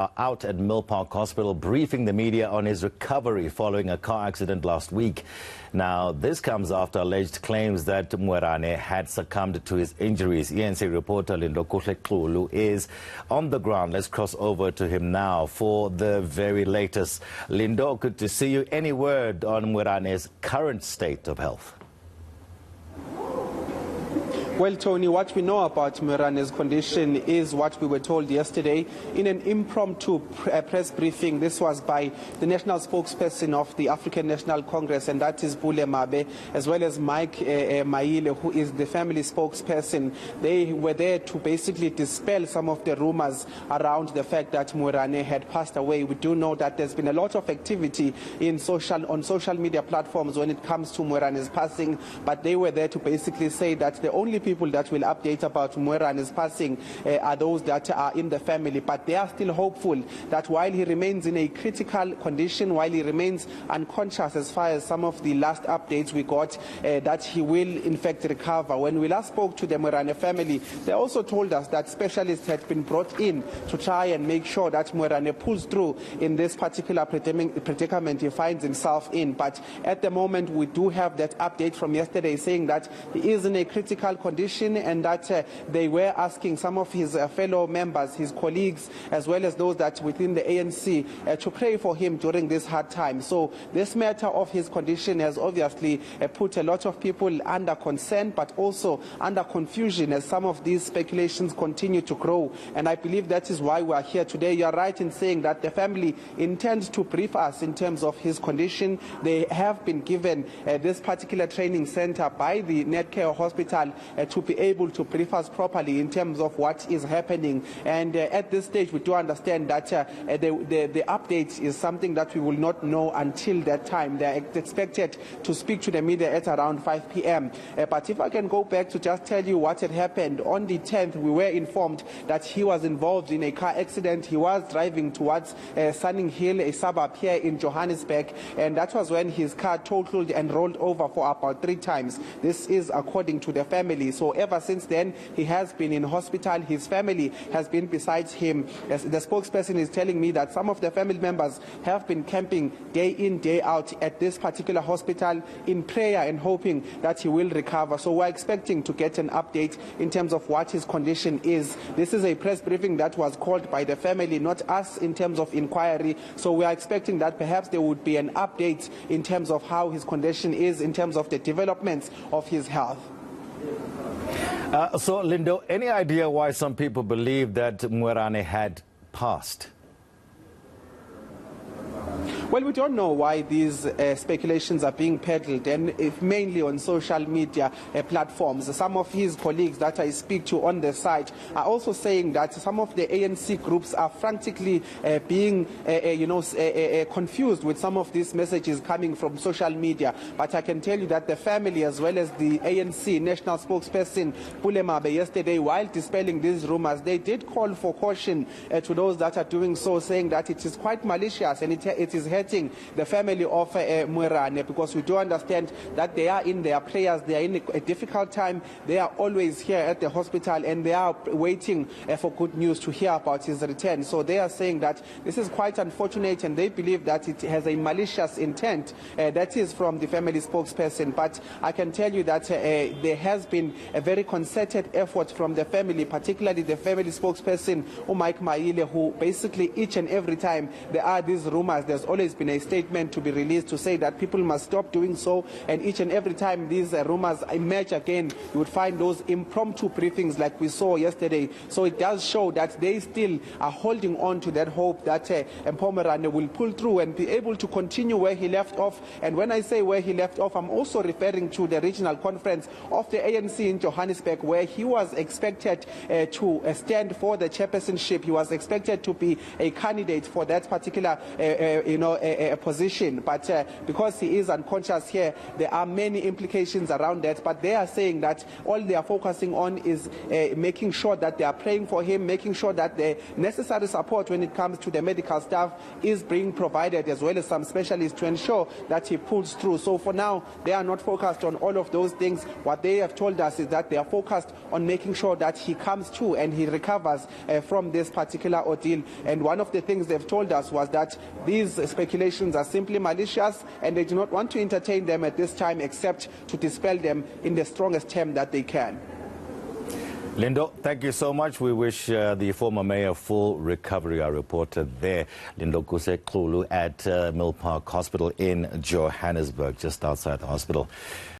Out at Milpark Hospital briefing the media on his recovery following a car accident last week. Now, this comes after alleged claims that Moerane had succumbed to his injuries. eNCA reporter Lindokuhle Xulu is on the ground. Let's cross over to him now for the very latest. Lindo, good to see you. Any word on Moerane's current state of health? Well, Tony, what we know about Moerane's condition is what we were told yesterday in an impromptu press briefing. This was by the national spokesperson of the African National Congress, and that is Mpho Moerane, as well as Mpho Moerane, who is the family spokesperson. They were there to basically dispel some of the rumors around the fact that Moerane had passed away. We do know that there's been a lot of activity on social media platforms when it comes to Moerane's passing, but they were there to basically say that the only people that will update about Moerane's passing are those that are in the family, but they are still hopeful that while he remains in a critical condition, while he remains unconscious as far as some of the last updates we got, that he will in fact recover. When we last spoke to the Moerane family, they also told us that specialists had been brought in to try and make sure that Moerane pulls through in this particular predicament he finds himself in. But at the moment, we do have that update from yesterday saying that he is in a critical condition, and that they were asking some of his fellow members, his colleagues, as well as those that within the ANC to pray for him during this hard time. So this matter of his condition has obviously put a lot of people under concern, but also under confusion as some of these speculations continue to grow. And I believe that is why we are here today. You are right in saying that the family intends to brief us in terms of his condition. They have been given this particular training center by the Milpark Hospital to be able to brief us properly in terms of what is happening. And at this stage, we do understand that the update is something that we will not know until that time. They are expected to speak to the media at around 5 p.m. But if I can go back to just tell you what had happened, on the 10th, we were informed that he was involved in a car accident. He was driving towards Sunning Hill, a suburb here in Johannesburg, and that was when his car totaled and rolled over for about 3 times. This is according to the family. So ever since then, he has been in hospital. His family has been beside him. As the spokesperson is telling me that some of the family members have been camping day in, day out at this particular hospital in prayer and hoping that he will recover. So we're expecting to get an update in terms of what his condition is. This is a press briefing that was called by the family, not us, in terms of inquiry. So we are expecting that perhaps there would be an update in terms of how his condition is, in terms of the developments of his health. So, Lindo, any idea why some people believe that Moerane had passed? Well, we don't know why these speculations are being peddled, and mainly on social media platforms. Some of his colleagues that I speak to on the site are also saying that some of the ANC groups are frantically being, confused with some of these messages coming from social media. But I can tell you that the family, as well as the ANC national spokesperson Mpho Moerane yesterday, while dispelling these rumors, they did call for caution to those that are doing so, saying that it is quite malicious and it is hurting the family of Moerane, because we do understand that they are in their prayers, they are in a difficult time, they are always here at the hospital, and they are waiting for good news to hear about his return. So they are saying that this is quite unfortunate, and they believe that it has a malicious intent. That is from the family spokesperson. But I can tell you that there has been a very concerted effort from the family, particularly the family spokesperson, Mpho Moerane, who basically each and every time there are these rumors, there's always been a statement to be released to say that people must stop doing so, and each and every time these rumors emerge again, you would find those impromptu briefings like we saw yesterday. So it does show that they still are holding on to that hope that Mpho Moerane will pull through and be able to continue where he left off. And when I say where he left off, I'm also referring to the regional conference of the ANC in Johannesburg, where he was expected to stand for the chairpersonship. He was expected to be a candidate for that particular a position, but because he is unconscious here, there are many implications around that. But they are saying that all they are focusing on is making sure that they are praying for him, making sure that the necessary support when it comes to the medical staff is being provided, as well as some specialists to ensure that he pulls through. So for now, they are not focused on all of those things. What they have told us is that they are focused on making sure that he comes to and he recovers from this particular ordeal. And one of the things they've told us was that these speculations are simply malicious and they do not want to entertain them at this time except to dispel them in the strongest term that they can. Lindo, thank you so much. We wish the former mayor full recovery. Our reporter there, Lindokuhle Xulu at Milpark Hospital in Johannesburg, just outside the hospital.